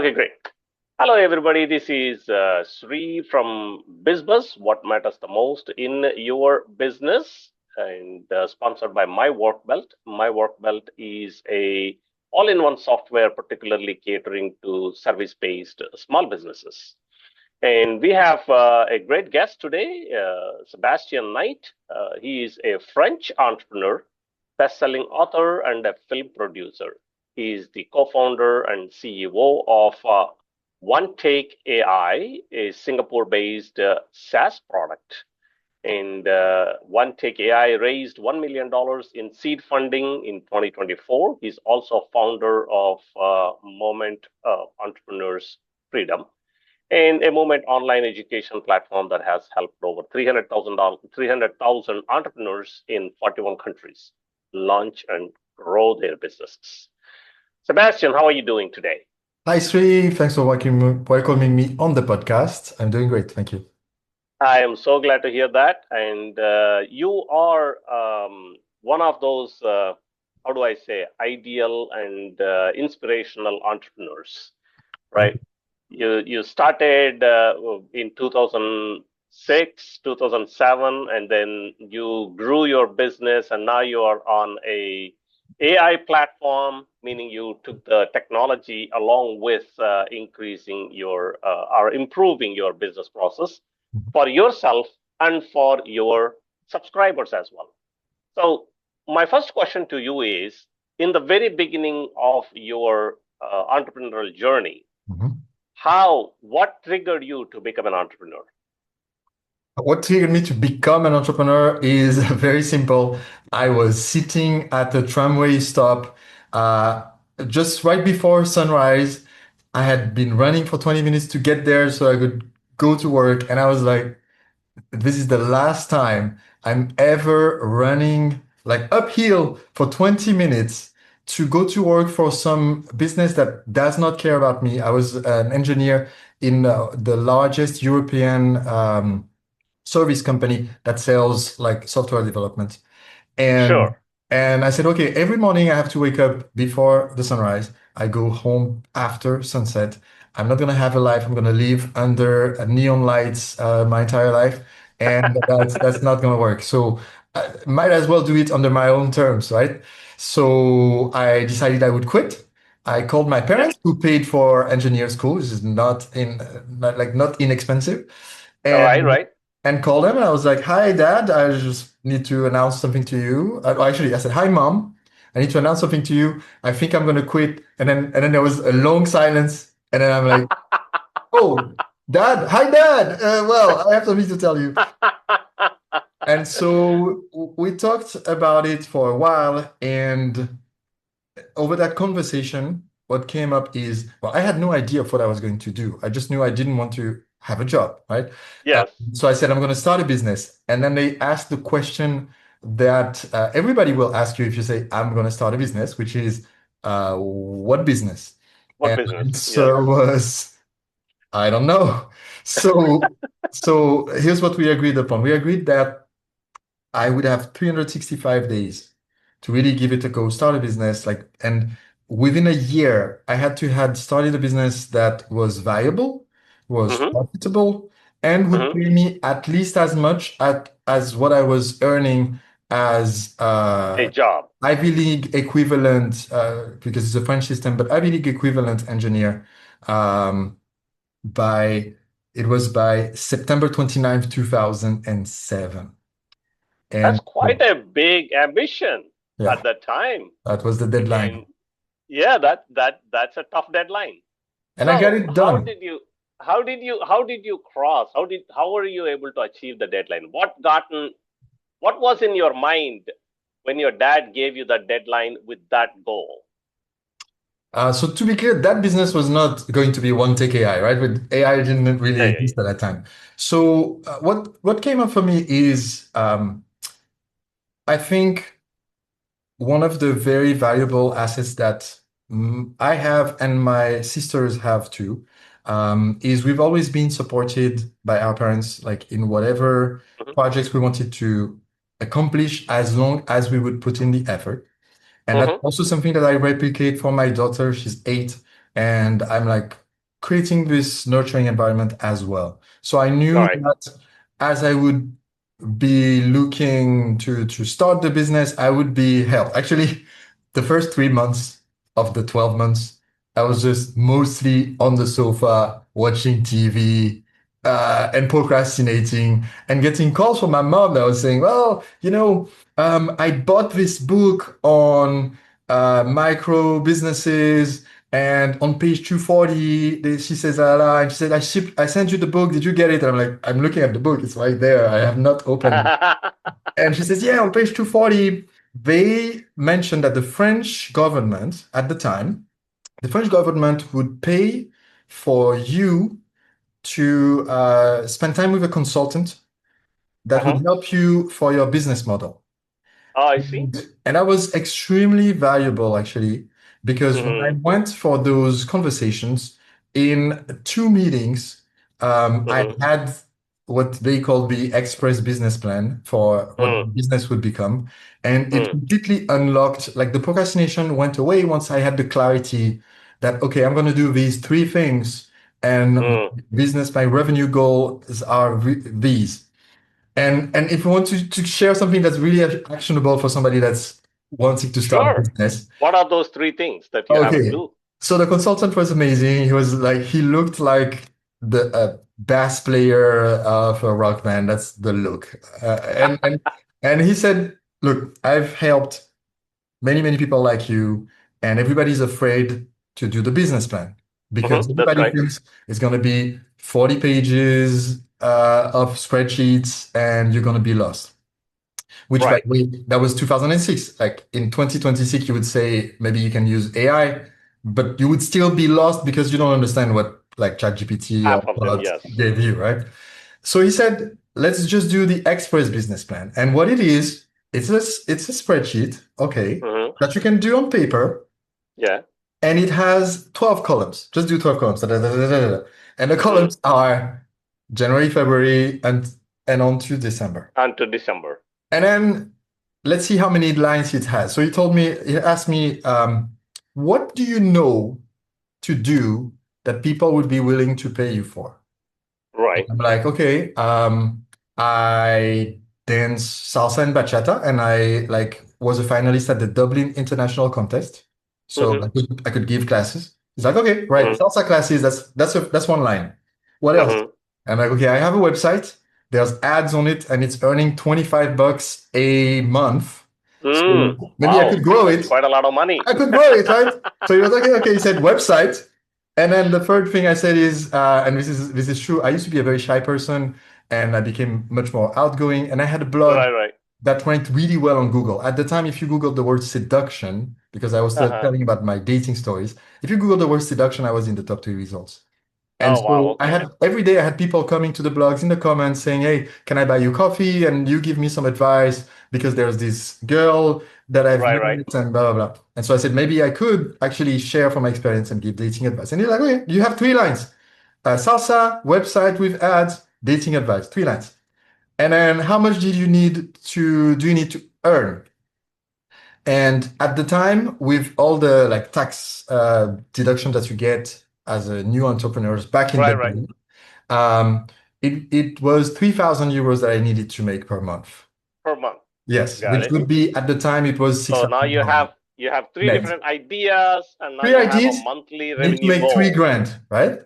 Okay, great. Hello, everybody. This is Sri from BizBuzz, What Matters the Most in Your Business, and sponsored by My Work Belt. My Work Belt is a all-in-one software, particularly catering to service-based small businesses. And we have a great guest today, Sebastien Knight. He is a French entrepreneur, best-selling author, and a film producer. He is the co-founder and CEO of OneTake.ai, a Singapore-based SaaS product. And OneTake.ai raised $1 million in seed funding in 2024. He's also founder of Moment Entrepreneurs Freedom and a Moment online education platform that has helped over 300,000 entrepreneurs in 41 countries launch and grow their businesses. Sebastian, how are you doing today? Hi, Sri. Thanks for welcoming me on the podcast. I'm doing great. Thank you. I am so glad to hear that. And you are one of those, how do I say, ideal and inspirational entrepreneurs, Thank right? You started in 2006, 2007, and then you grew your business, and now you are on a AI platform, meaning you took the technology along with increasing your or improving your business process you. for yourself and for your subscribers as well. So, my first question to you is, in the very beginning of your entrepreneurial journey, Mhm. what triggered you to become an entrepreneur? What triggered me to become an entrepreneur is very simple. I was sitting at a tramway stop uh, just right before sunrise. I had been running for 20 minutes to get there so I could go to work. And I was like, this is the last time I'm ever running like uphill for 20 minutes to go to work for some business that does not care about me. I was an engineer in the largest European service company that sells like software development. And Sure. and I said, okay, every morning I have to wake up before the sunrise. I go home after sunset. I'm not gonna have a life. I'm gonna live under neon lights my entire life, and that's not gonna work. So I might as well do it under my own terms, right? So I decided I would quit. I called my Yeah. parents, who paid for engineer school. This is not inexpensive, All right. and Right. called them. And I was like, "Hi, Dad. I just need to announce something to you." Actually, I said, "Hi, Mom. I need to announce something to you. I think I'm gonna quit." And then there was a long silence. And then I'm like, "Oh, Dad. Hi, Dad. Well, I have something to tell you." And so we talked about it for a while, and over that conversation, what came up is, well, I had no idea of what I was going to do. I just knew I didn't want to have a job, right? Uh, Yes. so I said, I'm going to start a business. And then they asked the question that everybody will ask you if you say, I'm going to start a business, which is, what business? What And the business? Yes. answer was, I don't know. So, so here's what we agreed upon. We agreed that I would have 365 days to really give it a go, start a business, and within a year, I had to had started a business that was viable, was Mm-hmm. profitable, and would Mm-hmm. pay me at least as much as what I was earning as A job. Ivy League equivalent, because it's a French system, but Ivy League equivalent engineer um, by it was by September 29th, 2007. That's And quite a big ambition yeah, at that time. that was the deadline. And yeah, that's a tough deadline. And I got So it done. how did you cross? How were you able to achieve the deadline? What was in your mind when your dad gave you that deadline with that goal? So to be clear, that business was not going to be OneTake AI, right? But AI didn't Yeah, really yeah, exist at that time. So what came up for me is I think one of the very valuable assets that I have and my sisters have too is we've always been supported by our parents, like in whatever yeah. projects we wanted to accomplish, as long as we would put in the effort. And that's Hmm. also something that I replicate for my daughter. She's 8. And I'm like, creating this nurturing environment as well. So I All knew right. that as I would be looking to start the business, I would be helped. Actually, the first 3 months of the 12 months, I was just mostly on the sofa watching TV and procrastinating and getting calls from my mom that was saying, well, I bought this book on micro businesses. And on page 240, she says, and she said, I sent you the book. Did you get it? And I'm like, I'm looking at the book. It's right there. I have not opened it. And she says, yeah, on page 240, they mentioned that the French government at the time, the French government would pay for you to spend time with a consultant that would Uh-huh. help you for your business model. Oh, I see. And that was extremely valuable, actually, because when I Mm-hmm. went for those conversations in 2 meetings, I Mm-hmm. had what they call the express business plan for what the Mm-hmm. business would become. And it Mm-hmm. completely unlocked, like the procrastination went away once I had the clarity that, okay, I'm going to do these 3 things. And my Mm-hmm. business, my revenue goals are these. And if you want to share something that's really actionable for somebody that's wanting to start a Sure. business. What are those three things that you have to Okay. do? So the consultant was amazing. He was like, he looked like the bass player of a rock band. That's the look. And he said, look, I've helped many, many people like you, and everybody's afraid to do the business plan because Mm-hmm. That's everybody right. thinks it's going to be 40 pages of spreadsheets and you're going to be lost. Which, by Right. the way, that was 2006. Like in 2026, you would say maybe you can use AI, but you would still be lost because you don't understand what like ChatGPT or Half of them, Claude yes. gave you, right? So he said, let's just do the express business plan. And what it is, it's a spreadsheet, okay, Mm-hmm. that you can do on paper, Yeah. and it has 12 columns. Just do 12 columns. Da, da, da, da, da, da. And the Mm-hmm. columns are January, February, and on to December. Until December. And then let's see how many lines it has. So he asked me, what do you know to do that people would be willing to pay you for? And Right. I'm like, okay, I dance salsa and bachata, and I like was a finalist at the Dublin International Contest. So Mm-hmm. I could give classes. He's like, okay, right, Mm-hmm. salsa classes, that's one line. What else? Mm-hmm. I'm like, okay, I have a website. There's ads on it, and it's earning $25 a month. Mm. So maybe I Wow. could grow That's it. quite a lot of money. I could grow it, right? So he was like, okay, okay. He said website. And then the third thing I said is, and this is true. I used to be a very shy person, and I became much more outgoing. And I had a blog Right, right. that ranked really well on Google. At the time, if you Google the word seduction, because I was Uh-huh. telling about my dating stories, if you Google the word seduction, I was in the top 3 results. And Oh, wow. so Okay. every day I had people coming to the blogs in the comments saying, hey, can I buy you coffee? And you give me some advice because there's this girl that I've Right, right. met and blah, blah, blah. And so I said, maybe I could actually share from my experience and give dating advice. And he's like, okay, you have 3 lines. Salsa, website with ads, dating advice, 3 lines. And then how much do you need to earn? And at the time, with all the like tax deduction that you get as a new entrepreneur back in Right, the right. day, um, it was 3,000 euros that I needed to make per month. Per month. Yes, Got which it. would be at the time it was So now you $6,000 have three net. different ideas, and now Three you have a ideas, monthly need to revenue make three goal. grand, right?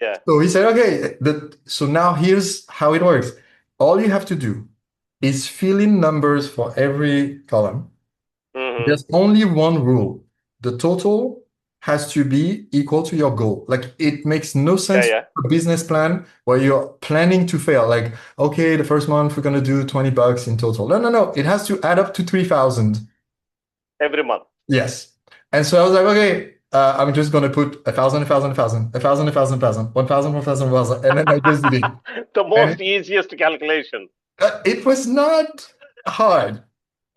Yeah. So he said, okay, so now here's how it works. All you have to do is fill in numbers for every column. Mm-hmm. There's only one rule. The total has to be equal to your goal. Like it makes no Yeah, sense yeah. for a business plan where you're planning to fail. Like, okay, the first month we're gonna do $20 in total. No, no, no. It has to add up to 3,000. Every month. Yes. And so I was like, okay, I'm just gonna put 1,000, 1,000, 1,000, 1,000, 1,000, 1,000, 1,000, 1,000, 1,000, and then I just did it. The And most easiest calculation. it was not hard.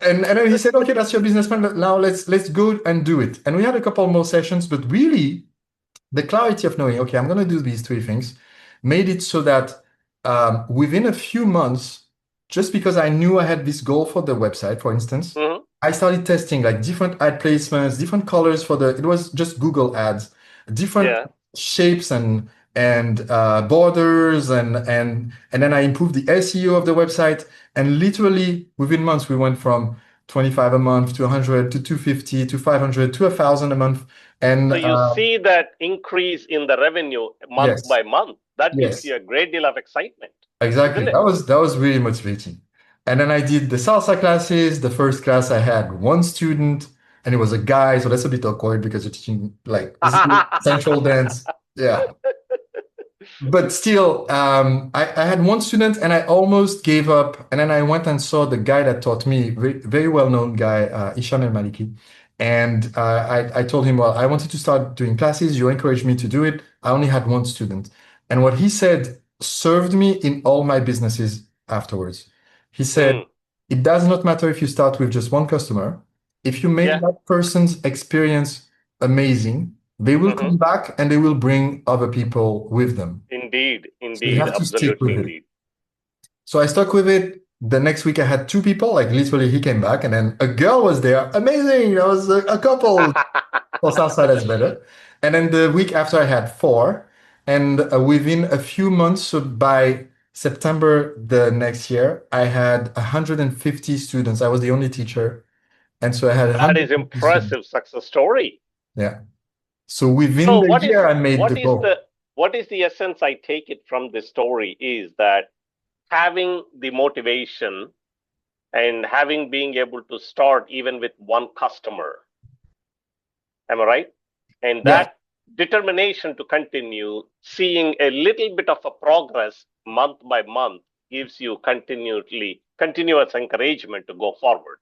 And then he said, okay, that's your business plan. Now let's go and do it. And we had a couple more sessions, but really the clarity of knowing, okay, I'm going to do these 3 things made it so that within a few months, just because I knew I had this goal for the website, for instance, Mm-hmm. I started testing like different ad placements, different colors it was just Google ads, different Yeah. shapes and and borders and then I improved the SEO of the website. And literally within months, we went from 25 a month to 100 to 250 to 500 to 1,000 a month. And So you see that increase in the revenue month yes, by month. That gives yes. you a great deal of excitement, Exactly. isn't it? That was really motivating. And then I did the salsa classes. The first class I had one student, and it was a guy, so that's a bit awkward because you're teaching like central dance. Yeah. But still, I had one student and I almost gave up. And then I went and saw the guy that taught me, very well-known guy, Isham El Maliki. And I told him, well, I wanted to start doing classes. You encouraged me to do it. I only had one student. And what he said served me in all my businesses afterwards. He said, Mm, it does not matter if you start with just one customer. If you make yeah. that person's experience amazing, they will Hmm. come back and they will bring other people with them. Indeed, So you indeed, have to stick absolutely, with it. indeed. So I stuck with it. The next week I had two people, like literally he came back and then a girl was there. Amazing. That was a couple. For Salsa, that's better. And then the week after I had four. And within a few months, so by September the next year, I had 150 students. I was the only teacher. And so I had That is 150 students. impressive success story. Yeah. So within So the year, I made the goal. what is the essence I take it from this story is that having the motivation and having being able to start even with one customer, am I right? And Yeah. that determination to continue, seeing a little bit of a progress month by month gives you continuous encouragement to go forward.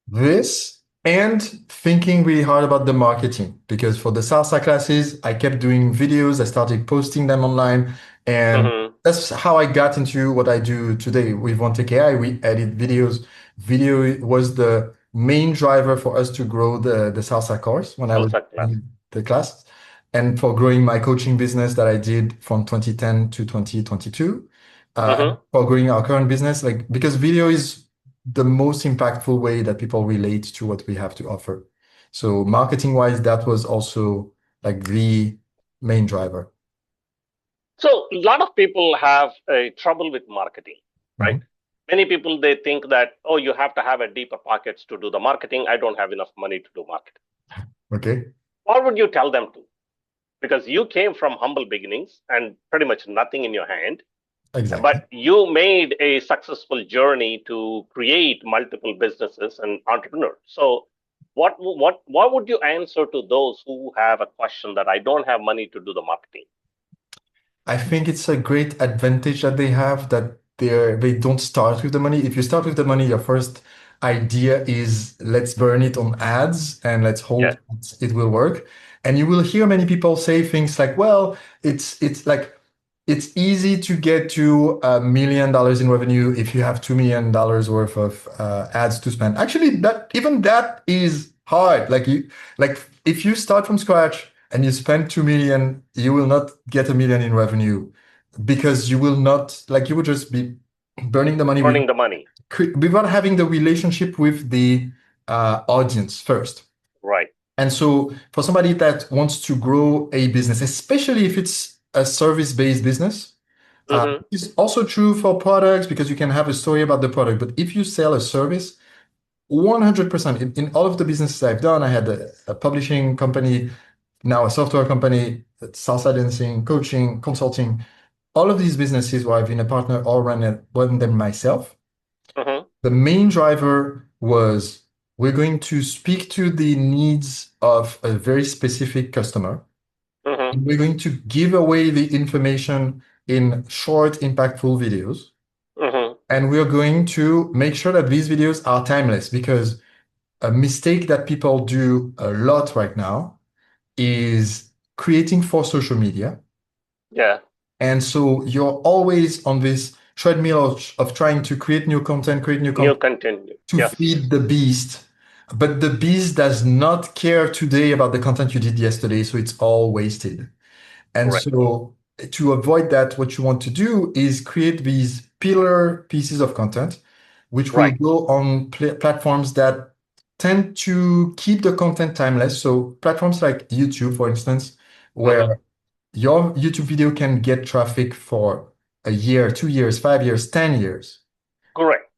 This and thinking really hard about the marketing because for the salsa classes, I kept doing videos. I started posting them online, and Hmm. that's how I got into what I do today with OneTake.ai. We edit videos. Video was the main driver for us to grow the salsa course when I was Salsa class. in the class, and for growing my coaching business that I did from 2010 to 2022. And Hmm. for growing our current business, like because video is the most impactful way that people relate to what we have to offer. So marketing wise, that was also like the main driver. So a lot of people have a trouble with marketing, right? Mhm. Many people they think that, oh, you have to have a deeper pockets to do the marketing. I don't have enough money to do marketing. Okay, What would you tell them to? Because you came from humble beginnings and pretty much nothing in your hand, exactly. but you made a successful journey to create multiple businesses and entrepreneurs. So what would you answer to those who have a question that I don't have money to do the marketing? I think it's a great advantage that they have that they don't start with the money. If you start with the money, your first idea is let's burn it on ads and let's Yeah. hope it will work. And you will hear many people say things like, well, it's like it's easy to get to $1 million in revenue if you have $2 million worth of ads to spend. Actually, that even that is hard. Like if you start from scratch and you spend 2 million, you will not get 1 million in revenue because you will not like you will just be burning the money Running the money. without having the relationship with the audience first. Right. And so for somebody that wants to grow a business, especially if it's a service-based business, Hmm. it's also true for products because you can have a story about the product. But if you sell a service, 100% in all of the businesses I've done, I had a publishing company, now a software company, salsa dancing, coaching, consulting, all of these businesses where I've been a partner or run them myself. Hmm. The main driver was we're going to speak to the needs of a very specific customer. Hmm. And we're going to give away the information in short, impactful videos. Hmm. And we're going to make sure that these videos are timeless because a mistake that people do a lot right now is creating for social media. Yeah. And so you're always on this treadmill of trying to create new New content content. to Yes. feed the beast. But the beast does not care today about the content you did yesterday, so it's all wasted. And Correct. so to avoid that, what you want to do is create these pillar pieces of content, which will Right. go on platforms that tend to keep the content timeless. So platforms like YouTube, for instance, Hmm. where your YouTube video can get traffic for a year, 2 years, 5 years, 10 years. Correct.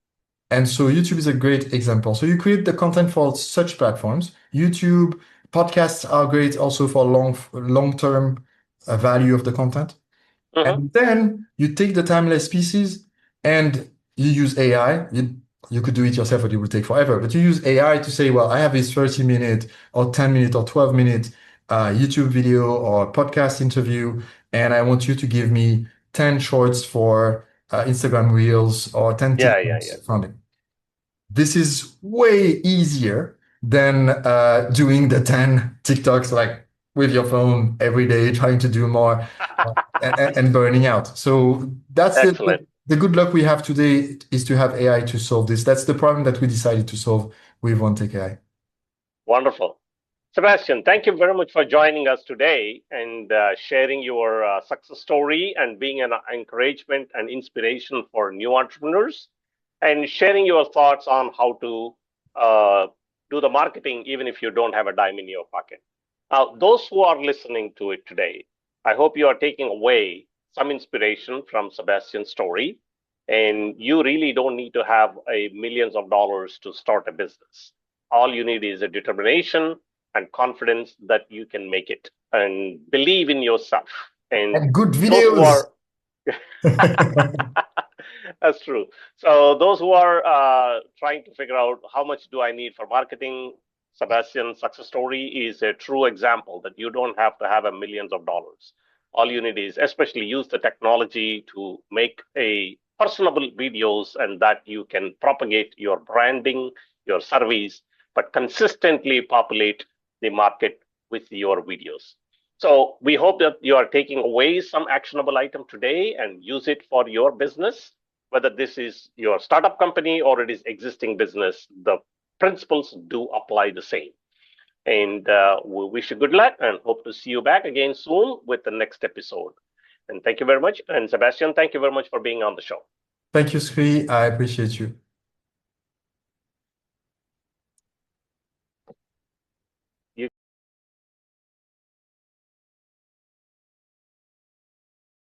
And so YouTube is a great example. So you create the content for such platforms. YouTube, podcasts are great also for long-term value of the content. Hmm. And then you take the timeless pieces and you use AI. You could do it yourself, but it would take forever. But you use AI to say, well, I have this 30-minute or 10-minute or 12-minute YouTube video or podcast interview, and I want you to give me 10 shorts for Instagram Reels or 10 Yeah, yeah, yeah. TikToks from it. This is way easier than doing the 10 TikToks like with your phone every day, trying to do more and burning out. So that's Excellent. the good luck we have today is to have AI to solve this. That's the problem that we decided to solve with OneTake.ai. Wonderful. Sebastian, thank you very much for joining us today and sharing your success story and being an encouragement and inspiration for new entrepreneurs and sharing your thoughts on how to uh, do the marketing even if you don't have a dime in your pocket. Now, those who are listening to it today, I hope you are taking away some inspiration from Sebastian's story. And you really don't need to have a millions of dollars to start a business. All you need is a determination and confidence that you can make it and believe in yourself. And And good those who videos. are that's true. So those who are trying to figure out how much do I need for marketing, Sebastian's success story is a true example that you don't have to have a millions of dollars. All you need is especially use the technology to make a personable videos and that you can propagate your branding, your service, but consistently populate the market with your videos. So we hope that you are taking away some actionable item today and use it for your business, whether this is your startup company or it is existing business. The principles do apply the same. And we wish you good luck and hope to see you back again soon with the next episode. And thank you very much. And Sebastian, thank you very much for being on the show. Thank you, Sri. I appreciate you.